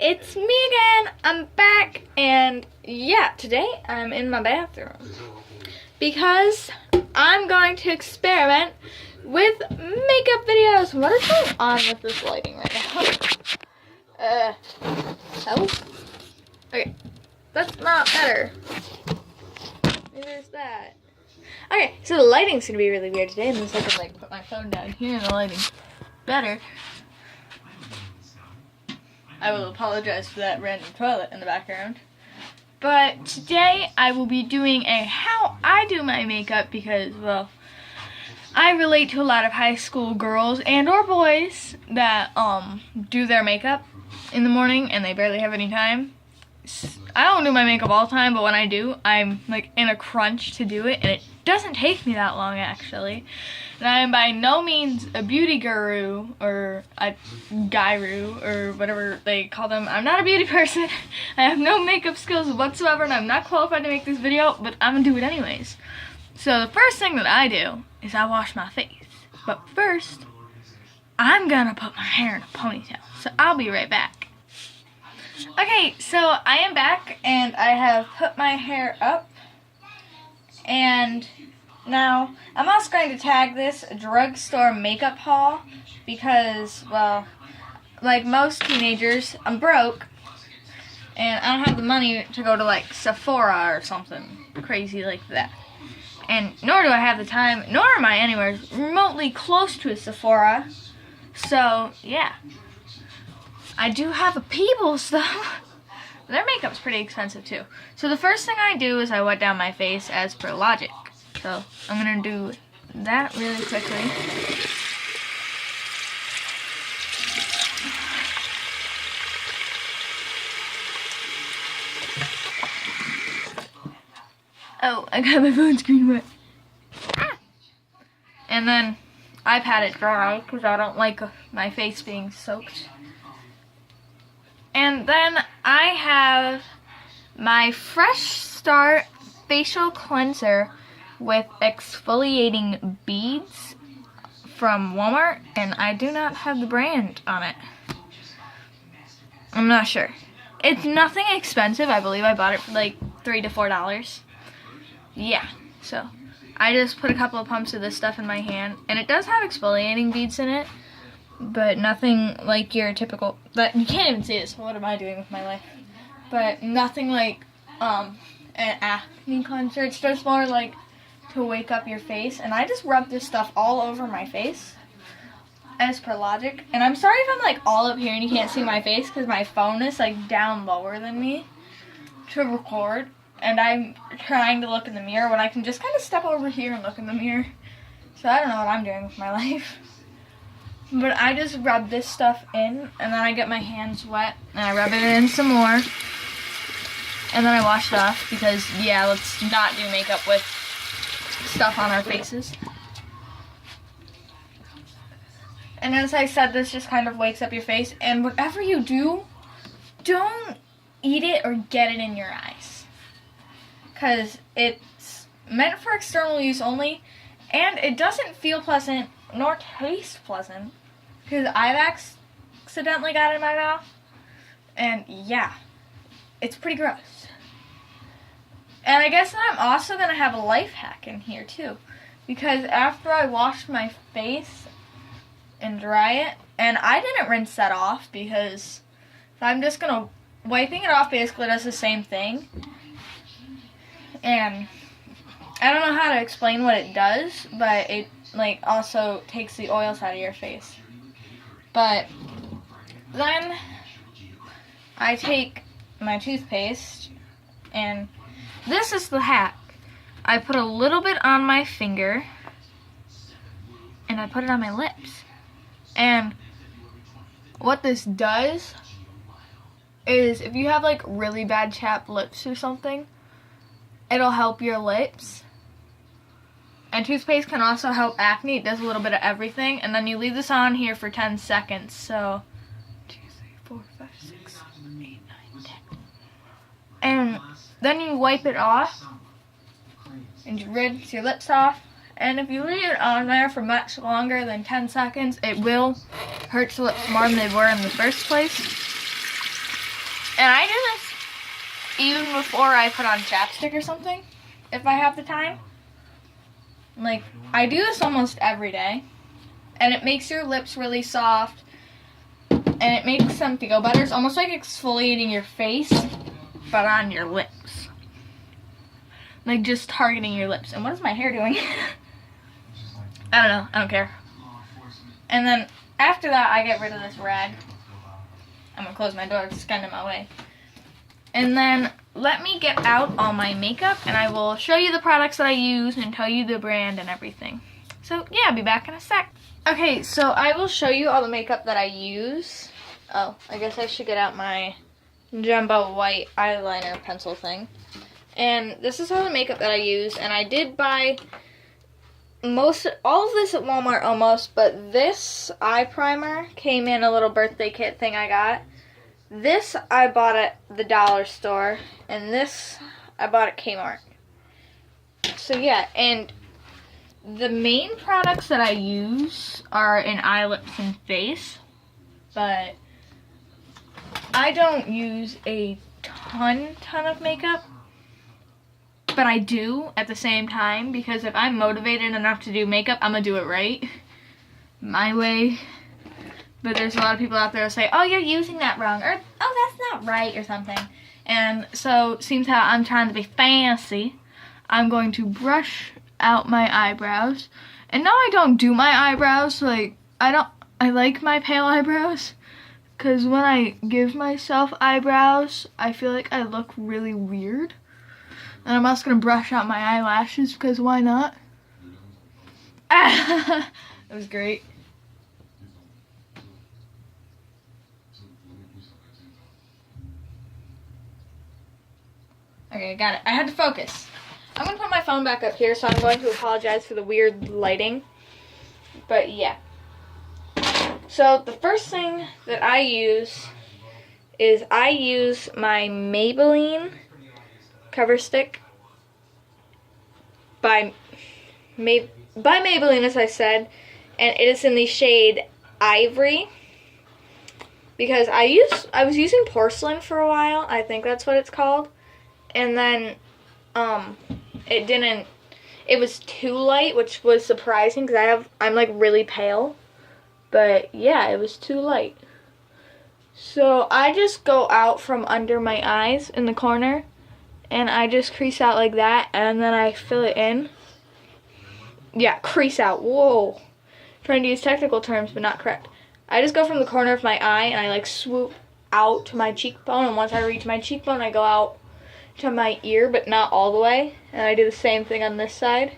it's me again. I'm back, and yeah, today I'm in my bathroom because I'm going to experiment with makeup videos. What is going on with this lighting right now? Help? Okay, that's not better. Maybe there's that. Okay, so the lighting's gonna be really weird today, unless I can like put my phone down here and the lighting's better. I will apologize for that random toilet in the background. But today I will be doing a how I do my makeup because, well, I relate to a lot of high school girls and or boys that do their makeup in the morning and they barely have any time. I don't do my makeup all the time, but when I do, I'm like in a crunch to do it, and it doesn't take me that long actually. And I am by no means a beauty guru or a guru or whatever they call them. I'm not a beauty person. I have no makeup skills whatsoever, and I'm not qualified to make this video, but I'm gonna do it anyways. So the first thing that I do is I wash my face. But first, I'm gonna put my hair in a ponytail. So I'll be right back. Okay, so I am back, and I have put my hair up, and now I'm also going to tag this drugstore makeup haul because, well, like most teenagers, I'm broke, and I don't have the money to go to like Sephora or something crazy like that, and nor do I have the time, nor am I anywhere remotely close to a Sephora, so yeah. I do have a Peebles though. Their makeup's pretty expensive too. So the first thing I do is I wet down my face as per logic. So I'm gonna do that really quickly. Oh, I got my phone screen wet. Ah! And then I pat it dry because I don't like my face being soaked. And then I have my Fresh Start facial cleanser with exfoliating beads from Walmart, and I do not have the brand on it. I'm not sure. It's nothing expensive. I believe I bought it for like $3 to $4. Yeah, so I just put a couple of pumps of this stuff in my hand, and it does have exfoliating beads in it. But nothing like your typical, that you can't even see this, what am I doing with my life? But nothing like an acne cleanser. It's just more like to wake up your face. And I just rub this stuff all over my face as per logic. And I'm sorry if I'm like all up here and you can't see my face because my phone is like down lower than me to record. And I'm trying to look in the mirror when I can just kind of step over here and look in the mirror. So I don't know what I'm doing with my life. But I just rub this stuff in, and then I get my hands wet, and I rub it in some more, and then I wash it off, because, yeah, let's not do makeup with stuff on our faces. And as I said, this just kind of wakes up your face, and whatever you do, don't eat it or get it in your eyes, because it's meant for external use only, and it doesn't feel pleasant, nor taste pleasant. Because I've accidentally got it in my mouth, and yeah, it's pretty gross. And I guess that I'm also going to have a life hack in here too, because after I wash my face and dry it, and I didn't rinse that off because I'm just going to, wiping it off basically does the same thing, and I don't know how to explain what it does, but it like also takes the oils out of your face. But then I take my toothpaste, and this is the hack. I put a little bit on my finger, and I put it on my lips. And what this does is if you have like really bad chapped lips or something, it'll help your lips. And toothpaste can also help acne. It does a little bit of everything. And then you leave this on here for 10 seconds. So, 2, 3, 4, 5, 6, 7, 8, 9, 10. And then you wipe it off. And you rinse your lips off. And if you leave it on there for much longer than 10 seconds, it will hurt your lips more than they were in the first place. And I do this even before I put on chapstick or something, if I have the time. Like, I do this almost every day. And it makes your lips really soft. And it makes them feel better. It's almost like exfoliating your face, but on your lips. Like, just targeting your lips. And what is my hair doing? I don't know. I don't care. And then, after that, I get rid of this rag. I'm going to close my door. It's kind of in my way. And then, let me get out all my makeup, and I will show you the products that I use and tell you the brand and everything. So, yeah, I'll be back in a sec. Okay, so I will show you all the makeup that I use. Oh, I guess I should get out my jumbo white eyeliner pencil thing. And this is all the makeup that I use, and I did buy all of this at Walmart almost, but this eye primer came in a little birthday kit thing I got. This I bought at the dollar store, and this I bought at Kmart. So yeah, and the main products that I use are in eye, lips, and face, but I don't use a ton of makeup. But I do at the same time, because if I'm motivated enough to do makeup, I'm going to do it right. My way. But there's a lot of people out there who say, oh, you're using that wrong, or oh, that's not right, or something. And so, seems how I'm trying to be fancy, I'm going to brush out my eyebrows. And no, I don't do my eyebrows, like, I like my pale eyebrows. Because when I give myself eyebrows, I feel like I look really weird. And I'm also going to brush out my eyelashes, because why not? That was great. Okay, I got it. I had to focus. I'm going to put my phone back up here, so I'm going to apologize for the weird lighting. But yeah. So the first thing that I use is I use my Maybelline cover stick by Maybelline, as I said, and it is in the shade Ivory, because I was using porcelain for a while. I think that's what it's called, and then it was too light, which was surprising because I'm like really pale, but yeah, it was too light. So I just go out from under my eyes in the corner, and I just crease out like that, and then I fill it in. Yeah, crease out. Whoa. Trying to use technical terms, but not correct. I just go from the corner of my eye, and I like swoop out to my cheekbone, and once I reach my cheekbone, I go out to my ear, but not all the way. And I do the same thing on this side.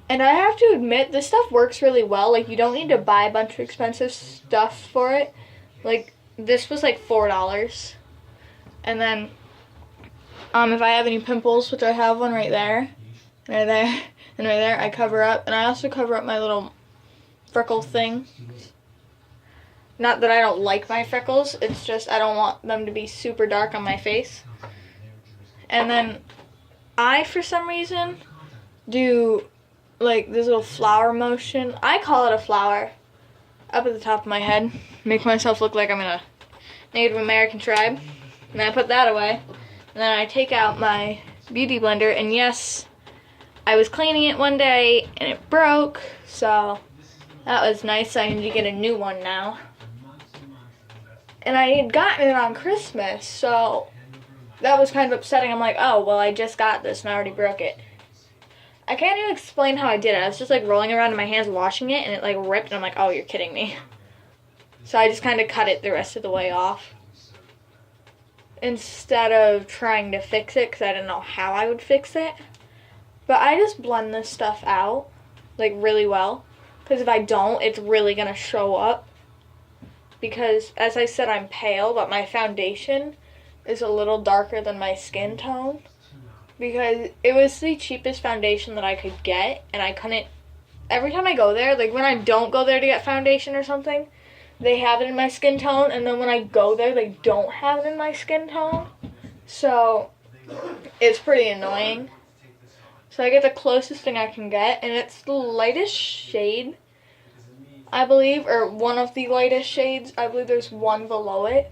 And I have to admit, this stuff works really well. Like, you don't need to buy a bunch of expensive stuff for it. Like, this was like $4. And then if I have any pimples, which I have one right there, and right there, I cover up. And I also cover up my little freckle thing. Not that I don't like my freckles, it's just I don't want them to be super dark on my face. And then I, for some reason, do like this little flower motion. I call it a flower. Up at the top of my head. Make myself look like I'm in a Native American tribe. And then I put that away. And then I take out my beauty blender, and yes, I was cleaning it one day and it broke, so that was nice. I need to get a new one now. And I had gotten it on Christmas, so that was kind of upsetting. I'm like, oh, well, I just got this and I already broke it. I can't even explain how I did it. I was just like rolling around in my hands washing it, and it like ripped, and I'm like, oh, you're kidding me. So I just kind of cut it the rest of the way off, instead of trying to fix it, because I didn't know how I would fix it. But I just blend this stuff out, like, really well. Because if I don't, it's really going to show up. Because, as I said, I'm pale, but my foundation is a little darker than my skin tone. Because it was the cheapest foundation that I could get, and I couldn't... Every time I go there, like, when I don't go there to get foundation or something, they have it in my skin tone, and then when I go there, they don't have it in my skin tone. So, it's pretty annoying. So I get the closest thing I can get, and it's the lightest shade, I believe, or one of the lightest shades. I believe there's one below it.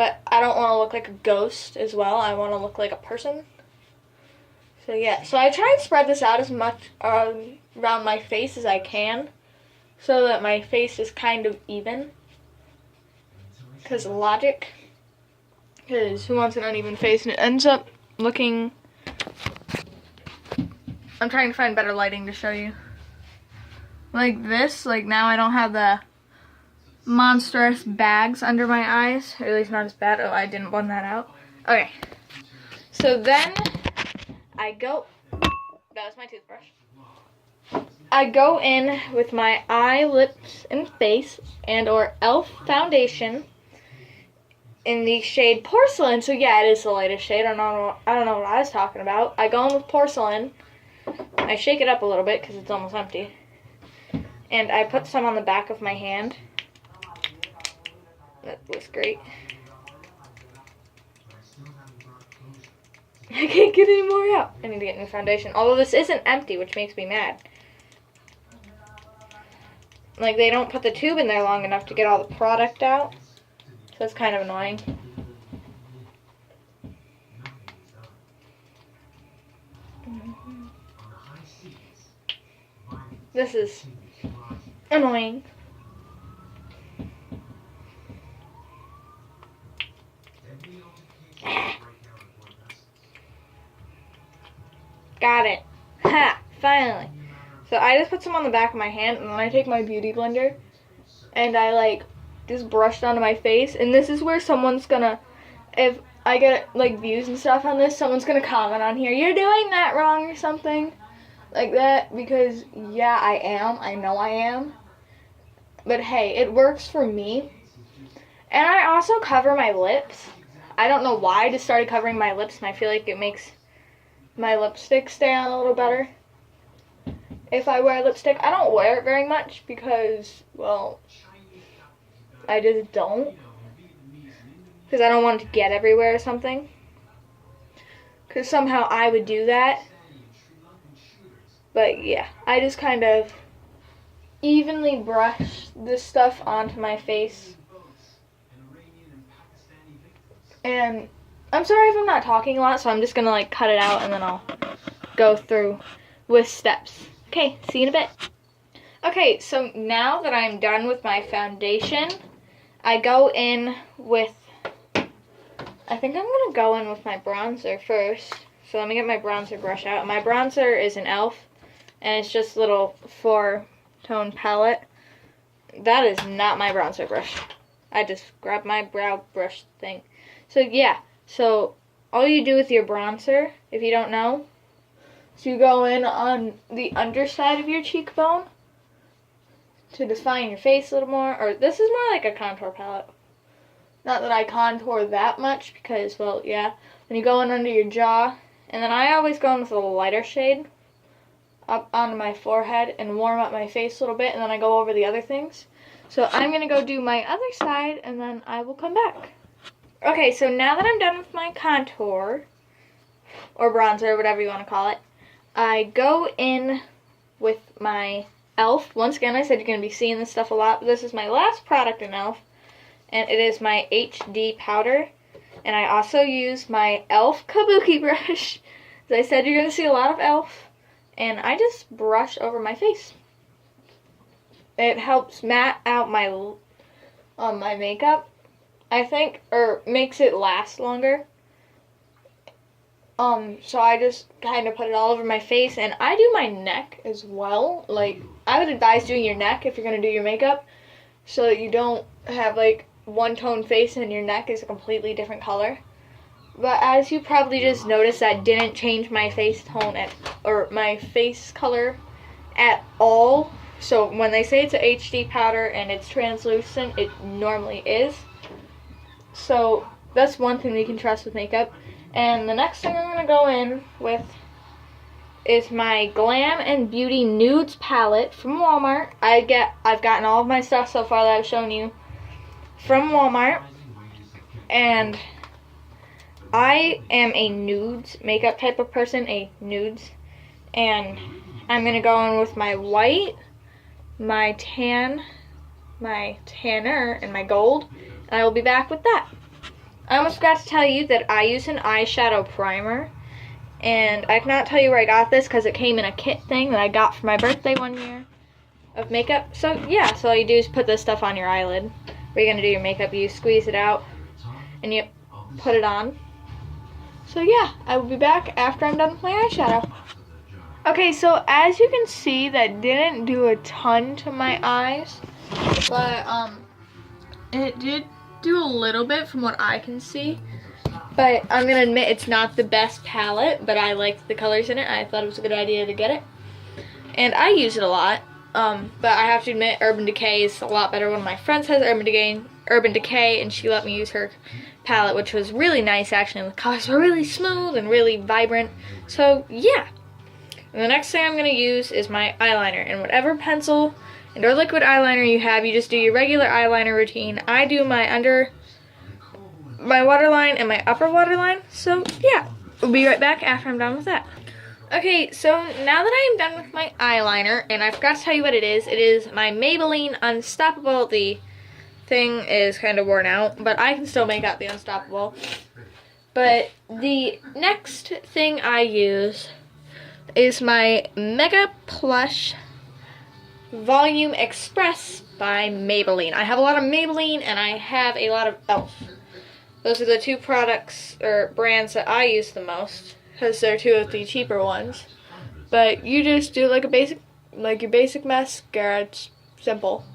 but I don't want to look like a ghost as well. I want to look like a person. So yeah, so I try and spread this out as much around my face as I can, so that my face is kind of even. Because logic. Because who wants an uneven face? And it ends up looking... I'm trying to find better lighting to show you. Like this, like now I don't have the monstrous bags under my eyes, or at least not as bad. Oh, I didn't blend that out. Okay, so then I go, that was my toothbrush. I go in with my eye, lips, and face, and or e.l.f. foundation in the shade Porcelain. So yeah, it is the lightest shade. I don't know what I was talking about. I go in with Porcelain. I shake it up a little bit because it's almost empty. And I put some on the back of my hand. That looks great. I can't get any more out. I need to get new foundation. Although this isn't empty, which makes me mad. Like, they don't put the tube in there long enough to get all the product out. So it's kind of annoying. This is annoying. Got it. Ha! Finally. So I just put some on the back of my hand, and then I take my beauty blender and I like just brush it onto my face. And this is where someone's gonna, if I get like views and stuff on this, someone's gonna comment on here, "You're doing that wrong," or something like that, because yeah, I am. I know I am. But hey, it works for me. And I also cover my lips. I don't know why I just started covering my lips, and I feel like it makes my lipstick stay on a little better. If I wear lipstick, I don't wear it very much because, well, I just don't. Because I don't want it to get everywhere or something. Because somehow I would do that. But yeah, I just kind of evenly brush this stuff onto my face. And I'm sorry if I'm not talking a lot, so I'm just going to like cut it out and then I'll go through with steps. Okay, see you in a bit. Okay, so now that I'm done with my foundation, I go in with, I think I'm going to go in with my bronzer first. So let me get my bronzer brush out. My bronzer is an e.l.f. and it's just a little 4-tone palette. That is not my bronzer brush. I just grabbed my brow brush thing. So yeah, so all you do with your bronzer, if you don't know, is you go in on the underside of your cheekbone to define your face a little more. Or this is more like a contour palette. Not that I contour that much because, well, yeah. Then you go in under your jaw. And then I always go in with a little lighter shade up onto my forehead and warm up my face a little bit. And then I go over the other things. So I'm going to go do my other side and then I will come back. Okay, so now that I'm done with my contour, or bronzer, whatever you want to call it, I go in with my e.l.f. Once again, I said you're going to be seeing this stuff a lot, but this is my last product in e.l.f. And it is my HD powder. And I also use my e.l.f. kabuki brush. As I said, you're going to see a lot of e.l.f. And I just brush over my face. It helps matte out my makeup, I think, or makes it last longer. So I just kind of put it all over my face, and I do my neck as well. Like, I would advise doing your neck if you're going to do your makeup, so that you don't have, like, one-tone face and your neck is a completely different color. But as you probably just noticed, that didn't change my face tone or my face color at all. So when they say it's a HD powder and it's translucent, it normally is. So that's one thing that you can trust with makeup. And the next thing I'm going to go in with is my Glam and Beauty Nudes palette from Walmart. I've gotten all of my stuff so far that I've shown you from Walmart. And I am a nudes makeup type of person, a nudes. And I'm going to go in with my white, my tan, my tanner, and my gold. And I will be back with that. I almost forgot to tell you that I use an eyeshadow primer. And I cannot tell you where I got this because it came in a kit thing that I got for my birthday one year of makeup. So yeah, so all you do is put this stuff on your eyelid. Where you're going to do your makeup, you squeeze it out and you put it on. So yeah, I will be back after I'm done with my eyeshadow. Okay, so as you can see, that didn't do a ton to my eyes. But it did do a little bit from what I can see. But I'm going to admit it's not the best palette, but I liked the colors in it. I thought it was a good idea to get it. And I use it a lot. But I have to admit Urban Decay is a lot better. One of my friends has Urban Decay, and she let me use her palette, which was really nice actually. And the colors were really smooth and really vibrant. So yeah. And the next thing I'm going to use is my eyeliner. And whatever pencil and or liquid eyeliner you have, you just do your regular eyeliner routine. I do my waterline and my upper waterline. So yeah, we'll be right back after I'm done with that. Okay, so now that I am done with my eyeliner, and I forgot to tell you what it is my Maybelline Unstoppable. The thing is kind of worn out, but I can still make out the Unstoppable. But the next thing I use is my Mega Plush Volume Express by Maybelline. I have a lot of Maybelline and I have a lot of e.l.f. Those are the two products or brands that I use the most because they're two of the cheaper ones. But you just do like your basic mascara. It's simple.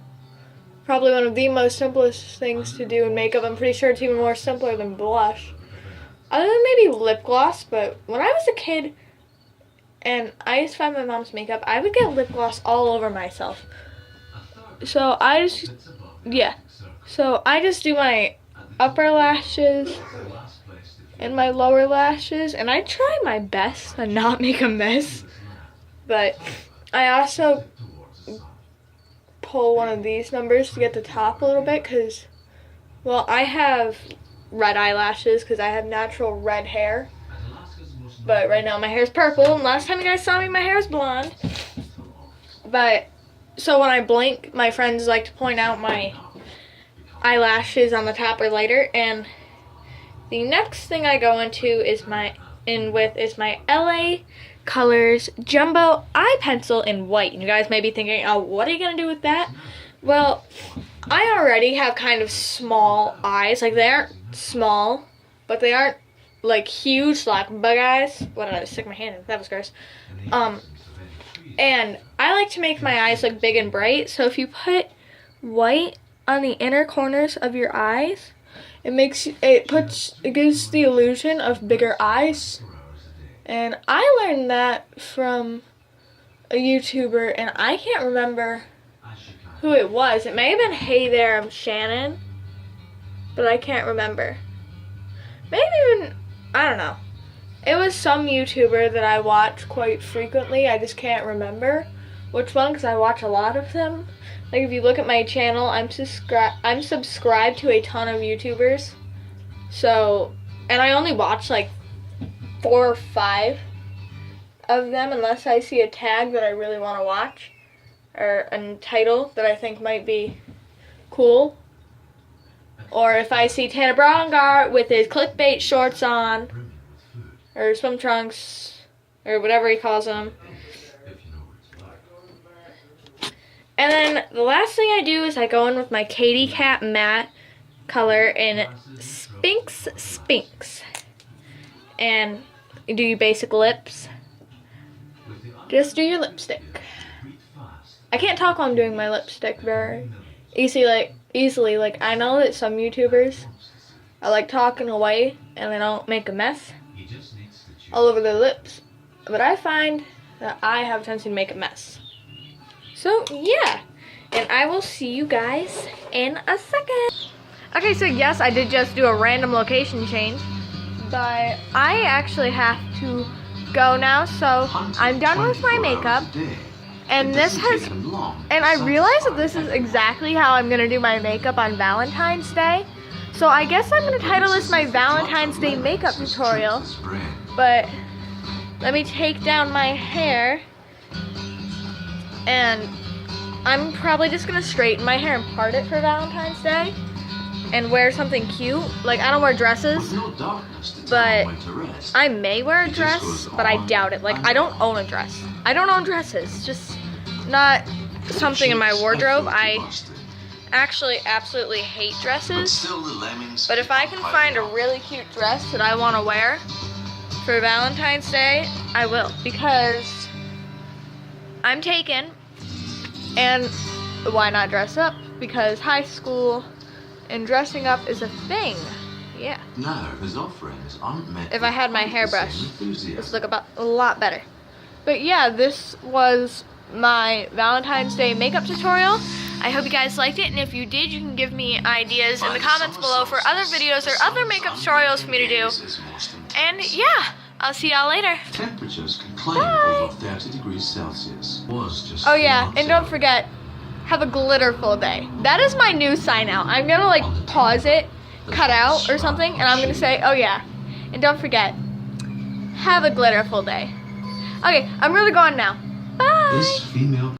Probably one of the most simplest things to do in makeup. I'm pretty sure it's even more simpler than blush. Other than maybe lip gloss, but when I was a kid and I used to find my mom's makeup, I would get lip gloss all over myself. So I just do my upper lashes and my lower lashes, and I try my best to not make a mess. But I also pull one of these numbers to get the top a little bit because, well, I have red eyelashes because I have natural red hair. But right now my hair is purple, and last time you guys saw me, my hair is blonde. But, so when I blink, my friends like to point out my eyelashes on the top are lighter. And the next thing I go is my LA Colors Jumbo Eye Pencil in white. And you guys may be thinking, oh, what are you going to do with that? Well, I already have kind of small eyes. Like, they aren't small, but they aren't like huge, like bug eyes. What did I stick my hand in? That was gross. And I like to make my eyes look big and bright. So if you put white on the inner corners of your eyes, it gives the illusion of bigger eyes. And I learned that from a YouTuber, and I can't remember who it was. It may have been Hey There, I'm Shannon, but I can't remember. Maybe even, I don't know. It was some YouTuber that I watch quite frequently. I just can't remember which one because I watch a lot of them. Like, if you look at my channel, I'm subscribed to a ton of YouTubers. So, and I only watch like 4 or 5 of them unless I see a tag that I really want to watch or a title that I think might be cool. Or if I see Tanner Braungar with his clickbait shorts on, or swim trunks, or whatever he calls them. And then the last thing I do is I go in with my Katy Kat matte color in Spinks. And you do your basic lips. Just do your lipstick. I can't talk while I'm doing my lipstick very easily. Like, I know that some YouTubers are like talking away and they don't make a mess all over their lips, but I find that I have a tendency to make a mess. So yeah, and I will see you guys in a second. Okay, so yes, I did just do a random location change, but I actually have to go now, so I'm done with my makeup. And I realize that this is exactly how I'm gonna do my makeup on Valentine's Day. So I guess I'm gonna title this my Valentine's Day makeup tutorial. But let me take down my hair, and I'm probably just gonna straighten my hair and part it for Valentine's Day. and wear something cute. Like, I don't wear dresses, but I may wear a dress, but I doubt it. Like, I don't own a dress. I don't own dresses. Just not something in my wardrobe. I actually absolutely hate dresses. But if I can find a really cute dress that I want to wear for Valentine's Day, I will. Because I'm taken, and why not dress up? Because high school and dressing up is a thing. Yeah. No, his offerings aren't meant. If I had my hairbrush, this would look a lot better. But yeah, this was my Valentine's Day makeup tutorial. I hope you guys liked it, and if you did, you can give me ideas in the comments below for other videos or other makeup tutorials for me to do. And yeah, I'll see y'all later. Temperatures can climb over 30 degrees Celsius. Oh yeah, and don't forget, have a glitterful day. That is my new sign out. I'm gonna like pause it, cut out or something, and I'm gonna say, oh yeah, and don't forget, have a glitterful day. Okay, I'm really going now. Bye.